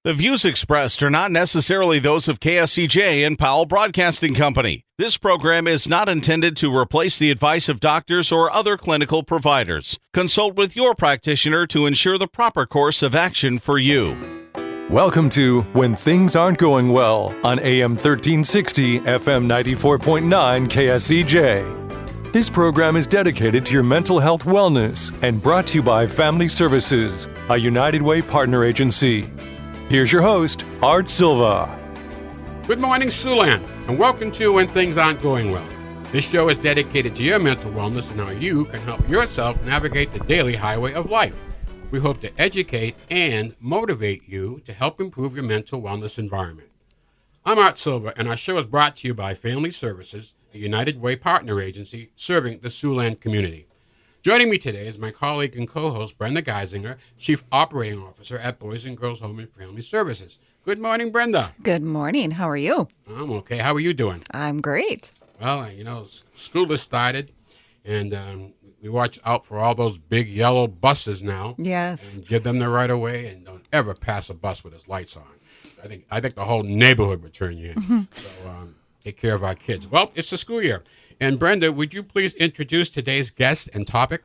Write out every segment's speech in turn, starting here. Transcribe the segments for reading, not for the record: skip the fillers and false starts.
The views expressed are not necessarily those of KSCJ and Powell Broadcasting Company. This program is not intended to replace the advice of doctors or other clinical providers. Consult with your practitioner to ensure the proper course of action for you. Welcome to When Things Aren't Going Well on AM 1360, FM 94.9 KSCJ. This program is dedicated to your mental health wellness and brought to you by Family Services, a United Way partner agency. Here's your host, Art Silva. Good morning, Siouxland, and welcome to When Things Aren't Going Well. This show is dedicated to your mental wellness and how you can help yourself navigate the daily highway of life. We hope to educate and motivate you to help improve your mental wellness environment. I'm Art Silva, and our show is brought to you by Family Services, a United Way partner agency serving the Siouxland community. Joining me today is my colleague and co-host, Brenda Geisinger, Chief Operating Officer at Boys and Girls Home and Family Services. Good morning, Brenda. Good morning. How are you? I'm okay. How are you doing? I'm great. Well, school has started, and we watch out for all those big yellow buses now. Yes. And give them the right of way, and don't ever pass a bus with its lights on. I think the whole neighborhood would turn you in. Mm-hmm. So take care of our kids. Well, it's the school year. And Brenda, would you please introduce today's guest and topic?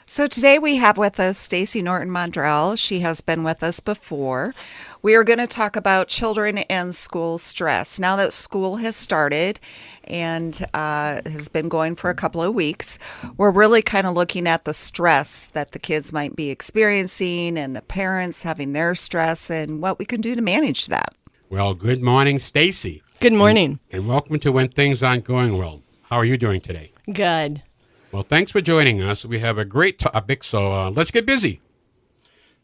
So today we have with us Stacy Norton-Mondrell. She has been with us before. We are going to talk about children and school stress. Now that school has started and has been going for a couple of weeks, we're really kind of looking at the stress that the kids might be experiencing and the parents having their stress and what we can do to manage that. Well, good morning, Stacy. Good morning. And welcome to When Things Aren't Going Well. How are you doing today? Good. Well, thanks for joining us. We have a great topic, so let's get busy.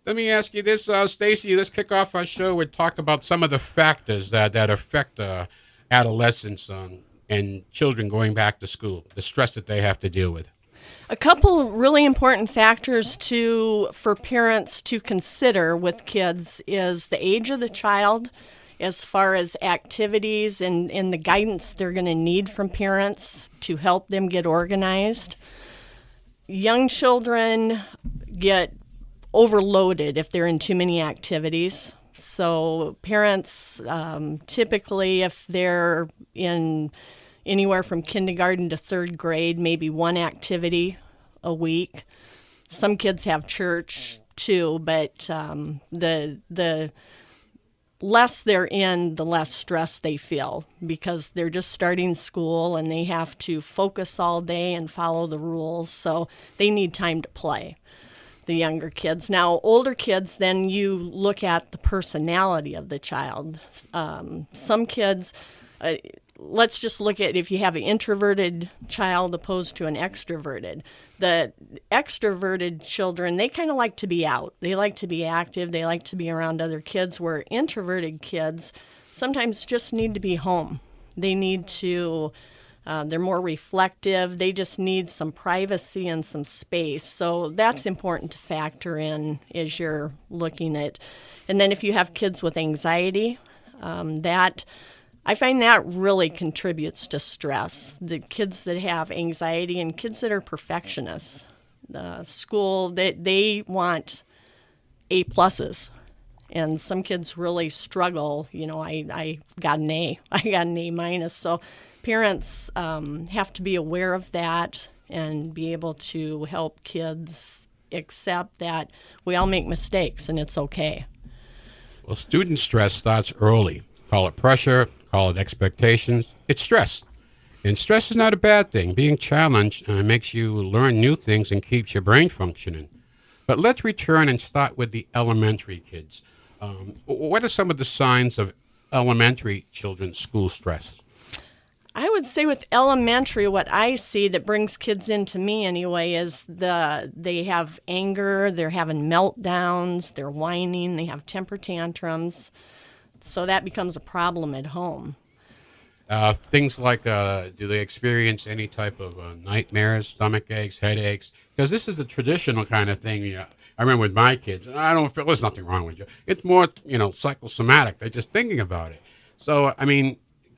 Let me ask you this, Stacy. Let's kick off our show and talk about some of the factors that affect adolescents and children going back to school, the stress that they have to deal with. A couple really important factors for parents to consider with kids is the age of the child, as far as activities and the guidance they're going to need from parents to help them get organized. Young children get overloaded if they're in too many activities. So parents, typically, if they're in anywhere from kindergarten to third grade, maybe one activity a week. Some kids have church too, but the less they're in, the less stress they feel because they're just starting school and they have to focus all day and follow the rules. So they need time to play, the younger kids. Now, older kids, then you look at the personality of the child. Some kids, let's just look at if you have an introverted child opposed to an extroverted. The extroverted children, they kind of like to be out. They like to be active. They like to be around other kids, where introverted kids sometimes just need to be home. They need to, they're more reflective. They just need some privacy and some space. So that's important to factor in as you're looking at. And then if you have kids with anxiety, I find that really contributes to stress. The kids that have anxiety and kids that are perfectionists, school, they want A pluses. And some kids really struggle. I got an A. I got an A minus. So parents have to be aware of that and be able to help kids accept that we all make mistakes and it's okay. Well, student stress starts early. Call it pressure, call it expectations. It's stress. And stress is not a bad thing. Being challenged makes you learn new things and keeps your brain functioning. But let's return and start with the elementary kids. What are some of the signs of elementary children's school stress? I would say with elementary, what I see that brings kids into me anyway is they have anger, they're having meltdowns, they're whining, they have temper tantrums. So that becomes a problem at home. Things like, do they experience any type of nightmares, stomach aches, headaches? Because this is the traditional kind of thing. I remember with my kids, I don't feel there's nothing wrong with you. It's more, psychosomatic. They're just thinking about it. So,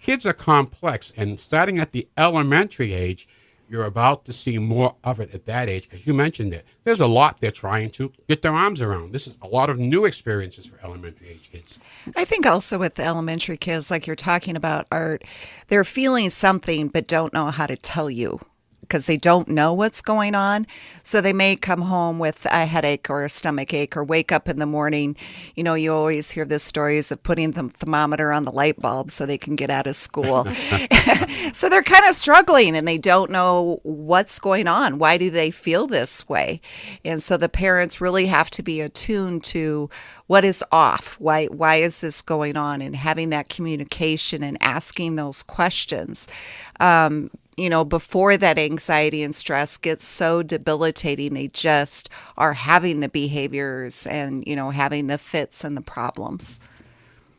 kids are complex, and starting at the elementary age, you're about to see more of it at that age, because you mentioned it. There's a lot they're trying to get their arms around. This is a lot of new experiences for elementary age kids. I think also with the elementary kids, like you're talking about, Art, they're feeling something but don't know how to tell you because they don't know what's going on. So they may come home with a headache or a stomach ache or wake up in the morning. You know, you always hear the stories of putting the thermometer on the light bulb so they can get out of school. So they're kind of struggling and they don't know what's going on. Why do they feel this way? And so the parents really have to be attuned to what is off. Why is this going on? And having that communication and asking those questions. Before that anxiety and stress gets so debilitating, they just are having the behaviors and, having the fits and the problems.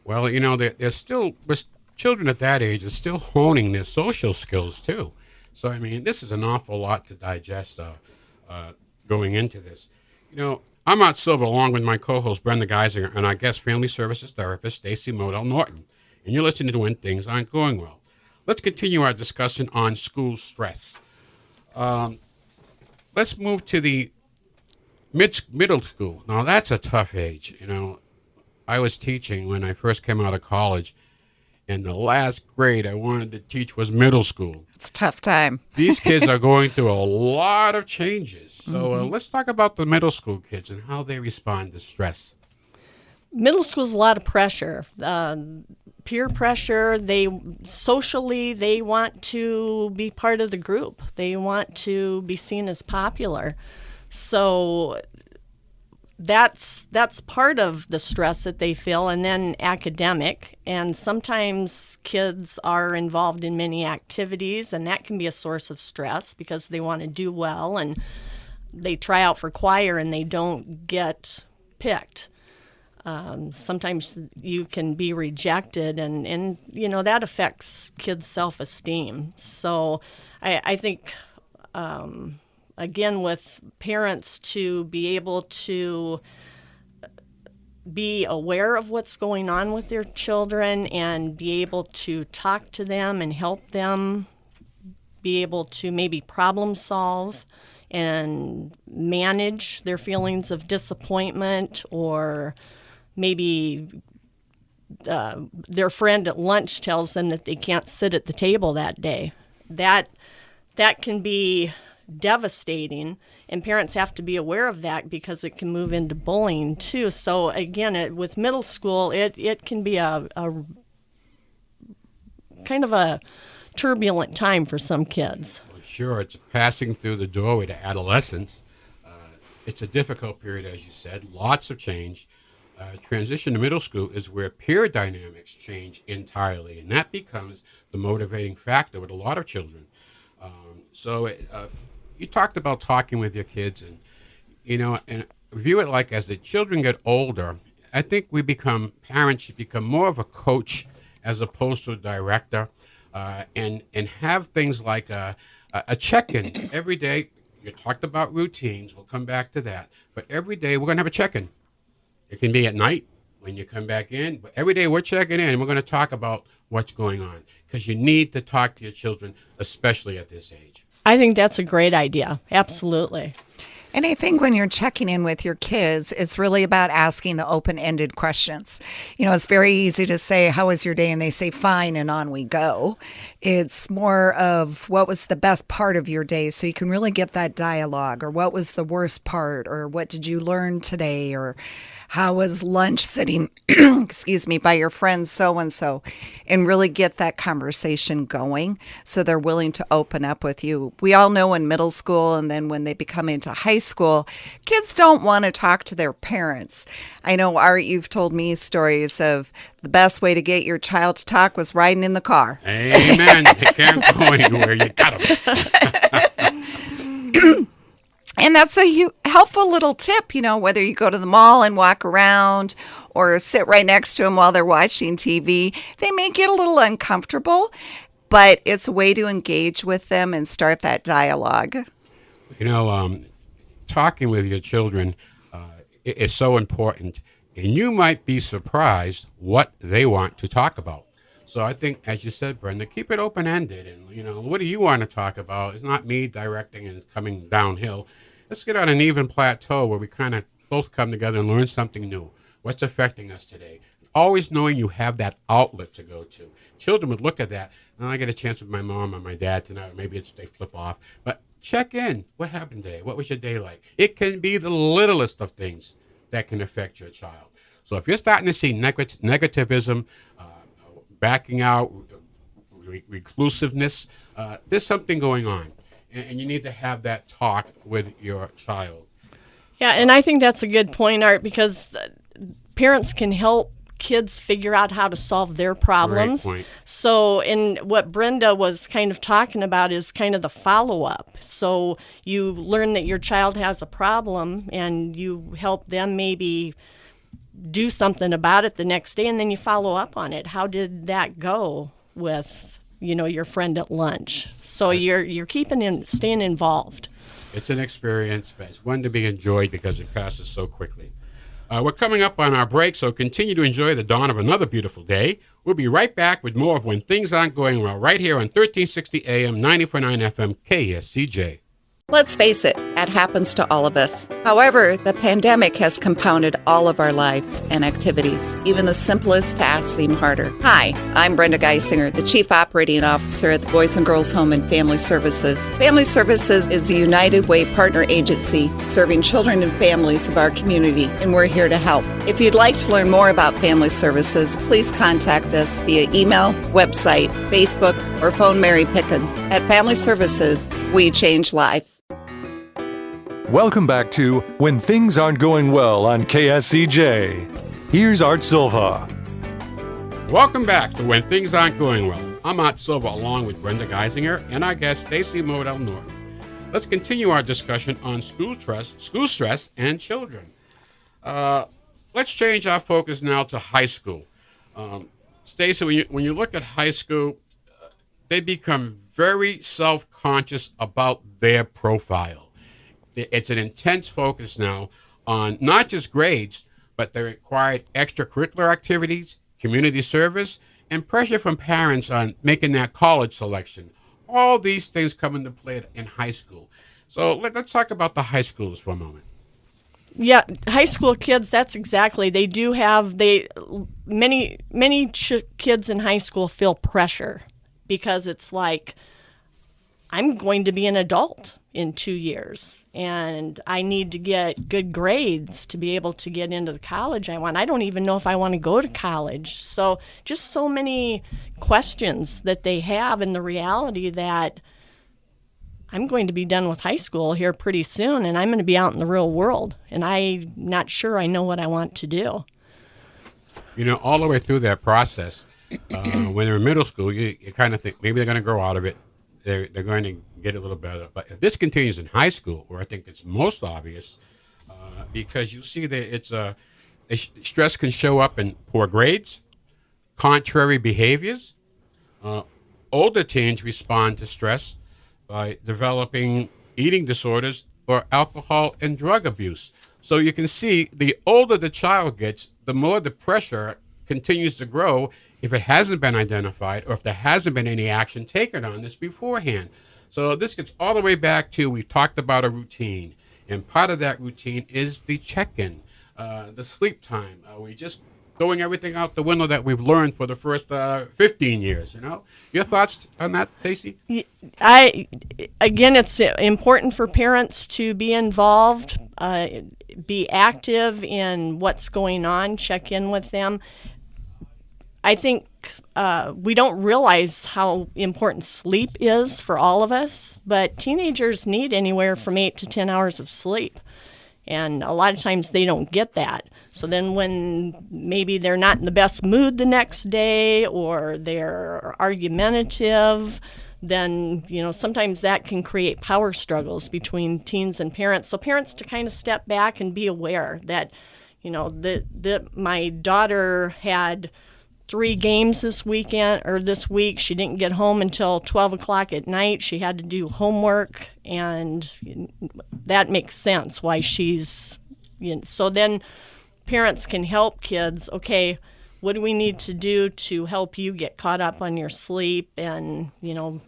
Well, they're still, with children at that age are still honing their social skills too. So, I mean, this is an awful lot to digest going into this. I'm Art Silva, along with my co-host Brenda Geisinger and our guest family services therapist Stacy Modell Norton. And you're listening to When Things Aren't Going Well. Let's continue our discussion on school stress. Let's move to the middle school. Now, that's a tough age. I was teaching when I first came out of college, and the last grade I wanted to teach was middle school. It's a tough time. These kids are going through a lot of changes. So let's talk about the middle school kids and how they respond to stress. Middle school's a lot of pressure. Peer pressure. They want to be part of the group. They want to be seen as popular. So that's part of the stress that they feel, and then academic. And sometimes kids are involved in many activities, and that can be a source of stress because they want to do well, and they try out for choir and they don't get picked. Sometimes you can be rejected, and that affects kids' self-esteem. So I think, again, with parents to be able to be aware of what's going on with their children and be able to talk to them and help them be able to maybe problem solve and manage their feelings of disappointment, or maybe their friend at lunch tells them that they can't sit at the table that day. That can be devastating, and parents have to be aware of that because it can move into bullying too. So again, with middle school, it can be a kind of a turbulent time for some kids. Well, sure, it's passing through the doorway to adolescence. It's a difficult period, as you said, lots of change. Transition to middle school is where peer dynamics change entirely, and that becomes the motivating factor with a lot of children. You talked about talking with your kids, and and view it like as the children get older, I think parents should become more of a coach as opposed to a director, and have things like a check-in every day. You talked about routines. We'll come back to that, but every day we're going to have a check-in. It can be at night when you come back in, but every day we're checking in and we're going to talk about what's going on, because you need to talk to your children, especially at this age. I think that's a great idea. Absolutely. And I think when you're checking in with your kids, it's really about asking the open-ended questions. It's very easy to say, how was your day? And they say, fine, and on we go. It's more of what was the best part of your day, so you can really get that dialogue, or what was the worst part, or what did you learn today, or how was lunch sitting, by your friend so-and-so, and really get that conversation going so they're willing to open up with you. We all know in middle school, and then when they become into high school, kids don't want to talk to their parents. I know, Art, you've told me stories of the best way to get your child to talk was riding in the car. Amen. They can't go anywhere. You got them. And that's a helpful little tip, whether you go to the mall and walk around or sit right next to them while they're watching TV. They may get a little uncomfortable, but it's a way to engage with them and start that dialogue. Talking with your children is so important, and you might be surprised what they want to talk about. So I think, as you said, Brenda, keep it open-ended. And, what do you want to talk about? It's not me directing and coming downhill. Let's get on an even plateau where we kind of both come together and learn something new. What's affecting us today? Always knowing you have that outlet to go to. Children would look at that, and I get a chance with my mom or my dad tonight, or maybe they flip off. But check in. What happened today? What was your day like? It can be the littlest of things that can affect your child. So if you're starting to see negativism, backing out, reclusiveness, there's something going on. And you need to have that talk with your child. Yeah, and I think that's a good point, Art, because parents can help kids figure out how to solve their problems. Great point. So, and what Brenda was kind of talking about is kind of the follow-up. So you learn that your child has a problem and you help them maybe do something about it the next day, and then you follow up on it. How did that go with, your friend at lunch? So you're staying involved. It's an experience, but it's one to be enjoyed because it passes so quickly. We're coming up on our break, so continue to enjoy the dawn of another beautiful day. We'll be right back with more of When Things Aren't Going Well, right here on 1360 AM, 94.9 FM, KSCJ. Let's face it, that happens to all of us. However, the pandemic has compounded all of our lives and activities. Even the simplest tasks seem harder. Hi, I'm Brenda Geisinger, the Chief Operating Officer at the Boys and Girls Home and Family Services. Family Services is a United Way partner agency serving children and families of our community, and we're here to help. If you'd like to learn more about Family Services, please contact us via email, website, Facebook, or phone Mary Pickens. At Family Services, we change lives. Welcome back to When Things Aren't Going Well on KSCJ. Here's Art Silva. Welcome back to When Things Aren't Going Well. I'm Art Silva along with Brenda Geisinger and our guest Stacy Modell Norton. Let's continue our discussion on school stress, and children. Let's change our focus now to high school. Stacy, when you look at high school, they become very self-conscious about their profile. It's an intense focus now on not just grades, but the required extracurricular activities, community service, and pressure from parents on making that college selection. All these things come into play in high school. So let's talk about the high schools for a moment. Yeah, high school kids, that's exactly. They do have, many kids in high school feel pressure because it's like, I'm going to be an adult in 2 years, and I need to get good grades to be able to get into the college I want. I don't even know if I want to go to college. So just so many questions that they have, and the reality that I'm going to be done with high school here pretty soon, and I'm going to be out in the real world, and I'm not sure I know what I want to do. All the way through that process, when they're in middle school, you kind of think maybe they're going to grow out of it. They're going to get a little better. But if this continues in high school, where I think it's most obvious, because you see that stress can show up in poor grades, contrary behaviors. Older teens respond to stress by developing eating disorders or alcohol and drug abuse. So you can see the older the child gets, the more the pressure continues to grow if it hasn't been identified or if there hasn't been any action taken on this beforehand. So this gets all the way back to, we talked about a routine, and part of that routine is the check-in, the sleep time. We just throwing everything out the window that we've learned for the first 15 years, Your thoughts on that, Stacey? Again, it's important for parents to be involved, be active in what's going on, check in with them. I think we don't realize how important sleep is for all of us, but teenagers need anywhere from 8 to 10 hours of sleep. And a lot of times they don't get that. So then when maybe they're not in the best mood the next day, or they're argumentative, then, sometimes that can create power struggles between teens and parents. So parents to kind of step back and be aware that, that my daughter had 3 games this week. She didn't get home until 12 o'clock at night. She had to do homework, and that makes sense why she's, so then parents can help kids. Okay, what do we need to do to help you get caught up on your sleep and,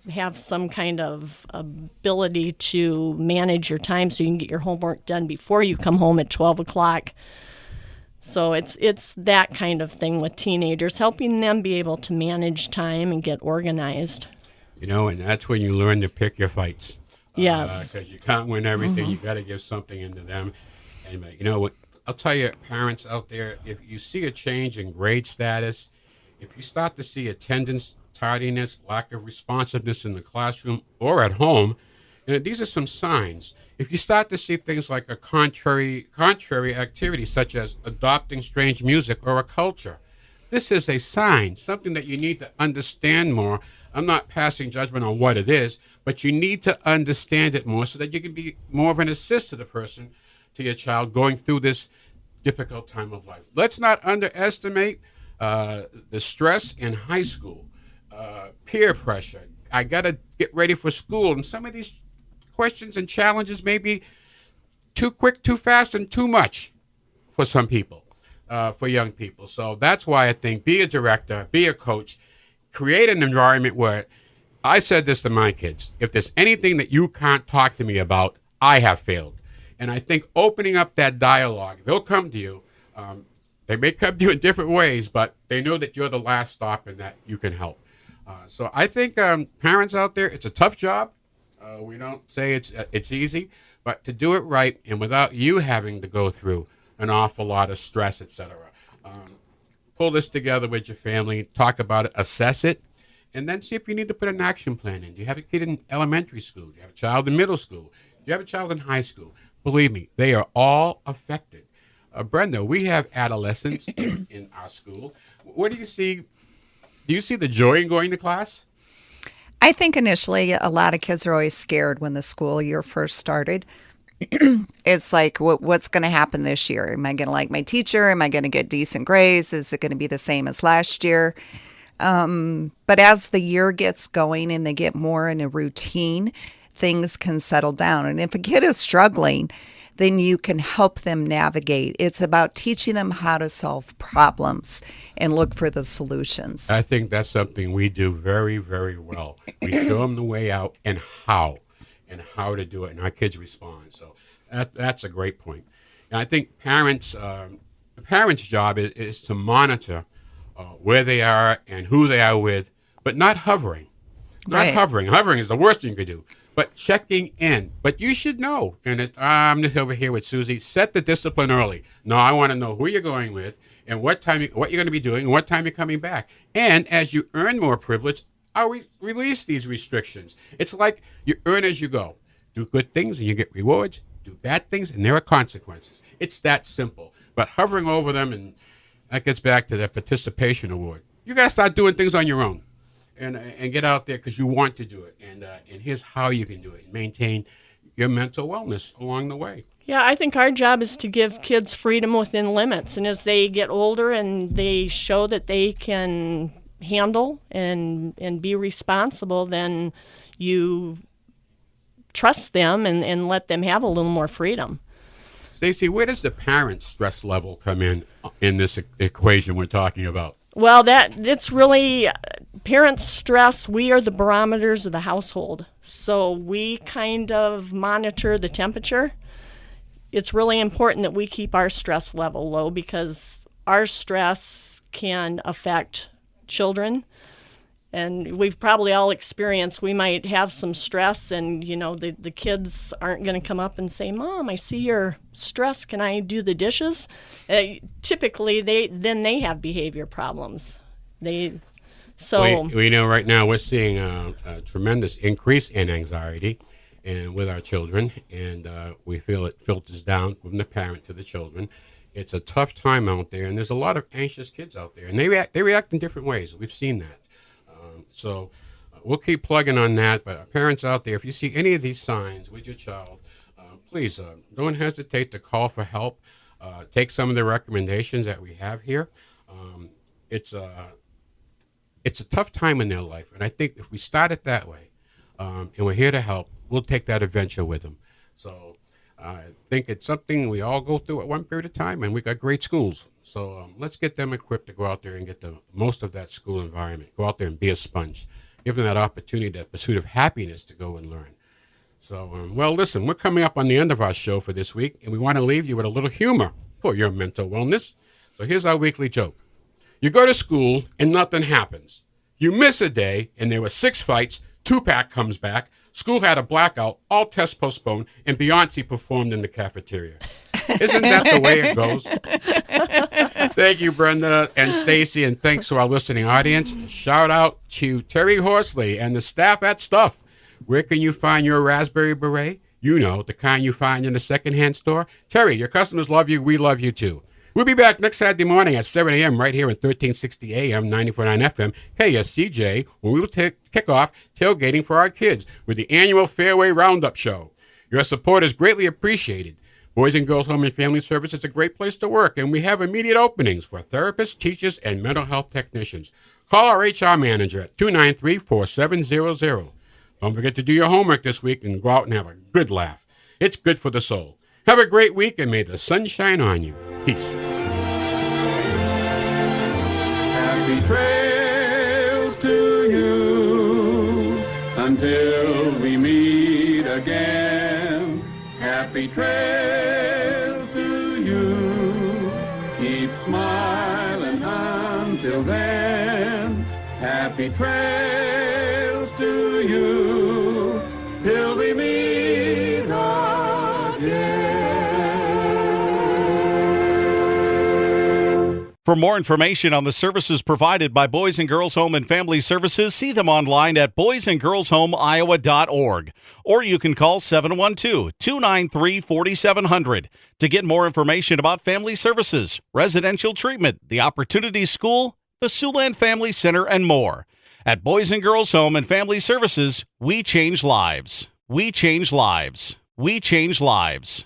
have some kind of ability to manage your time so you can get your homework done before you come home at 12 o'clock. So it's that kind of thing with teenagers, helping them be able to manage time and get organized. And that's when you learn to pick your fights. Yes. Because you can't win everything. You got to give something into them. And what I'll tell you, parents out there, if you see a change in grade status, if you start to see attendance, tardiness, lack of responsiveness in the classroom or at home, these are some signs. If you start to see things like a contrary activity, such as adopting strange music or a culture, this is a sign, something that you need to understand more. I'm not passing judgment on what it is, but you need to understand it more so that you can be more of an assist to the person, to your child going through this difficult time of life. Let's not underestimate the stress in high school, peer pressure. I got to get ready for school, and some of these questions and challenges may be too quick, too fast, and too much for some people, for young people. So that's why I think be a director, be a coach, create an environment where I said this to my kids, if there's anything that you can't talk to me about, I have failed. And I think opening up that dialogue, they'll come to you. They may come to you in different ways, but they know that you're the last stop and that you can help. So I think parents out there, it's a tough job. We don't say it's easy, but to do it right and without you having to go through an awful lot of stress, etc. Pull this together with your family, talk about it, assess it, and then see if you need to put an action plan in. Do you have a kid in elementary school? Do you have a child in middle school? Do you have a child in high school? Believe me, they are all affected. Brenda, we have adolescents in our school. What do you see? Do you see the joy in going to class? I think initially a lot of kids are always scared when the school year first started. It's like, what's going to happen this year? Am I going to like my teacher? Am I going to get decent grades? Is it going to be the same as last year? But as the year gets going and they get more in a routine, things can settle down. And if a kid is struggling, then you can help them navigate. It's about teaching them how to solve problems and look for the solutions. I think that's something we do very, very well. We show them the way out and how to do it, and our kids respond. So that's a great point. And I think the parents' job is to monitor where they are and who they are with, but not hovering. Right. Hovering is the worst thing you could do. But checking in. But you should know. And I'm just over here with Susie. Set the discipline early. No, I want to know who you're going with and what you're going to be doing and what time you're coming back. And as you earn more privilege, I'll release these restrictions. It's like you earn as you go. Do good things and you get rewards. Do bad things and there are consequences. It's that simple. But hovering over them, and that gets back to that participation award. You got to start doing things on your own. And get out there because you want to do it. And here's how you can do it. Maintain your mental wellness along the way. Yeah, I think our job is to give kids freedom within limits. And as they get older and they show that they can handle and be responsible, then you trust them and let them have a little more freedom. Stacey, where does the parent stress level come in this equation we're talking about? Well, it's really parents' stress. We are the barometers of the household. So we kind of monitor the temperature. It's really important that we keep our stress level low because our stress can affect children. And we've probably all experienced, we might have some stress and, the kids aren't going to come up and say, Mom, I see you're stressed. Can I do the dishes? Typically, they have behavior problems. We know right now we're seeing a tremendous increase in anxiety and with our children, and we feel it filters down from the parent to the children. It's a tough time out there, and there's a lot of anxious kids out there, and they react in different ways. We've seen that. So we'll keep plugging on that. But parents out there, if you see any of these signs with your child, please don't hesitate to call for help. Take some of the recommendations that we have here. It's a tough time in their life. And I think if we start it that way and we're here to help, we'll take that adventure with them. So I think it's something we all go through at one period of time, and we got great schools. So let's get them equipped to go out there and get the most of that school environment. Go out there and be a sponge. Give them that opportunity, that pursuit of happiness to go and learn. So, well, listen, we're coming up on the end of our show for this week, and we want to leave you with a little humor for your mental wellness. So here's our weekly joke. You go to school and nothing happens. You miss a day and there were 6 fights, Tupac comes back, school had a blackout, all tests postponed, and Beyonce performed in the cafeteria. Isn't that the way it goes? Thank you, Brenda and Stacy, and thanks to our listening audience. Shout out to Terry Horsley and the staff at Stuff. Where can you find your Raspberry Beret? You know, the kind you find in the secondhand store. Terry, your customers love you. We love you, too. We'll be back next Saturday morning at 7 a.m. right here at 1360 AM, 94.9 FM, KSCJ, where we will kick off tailgating for our kids with the annual Fairway Roundup Show. Your support is greatly appreciated. Boys and Girls Home and Family Service is a great place to work, and we have immediate openings for therapists, teachers, and mental health technicians. Call our HR manager at 293-4700. Don't forget to do your homework this week and go out and have a good laugh. It's good for the soul. Have a great week, and may the sun shine on you. Peace. Happy trails to you until we meet again. Happy trails to you. Keep smiling until then. Happy trails to you till we meet again. For more information on the services provided by Boys and Girls Home and Family Services, see them online at boysandgirlshomeiowa.org. Or you can call 712-293-4700 to get more information about family services, residential treatment, the Opportunity School, the Siouxland Family Center, and more. At Boys and Girls Home and Family Services, we change lives. We change lives. We change lives.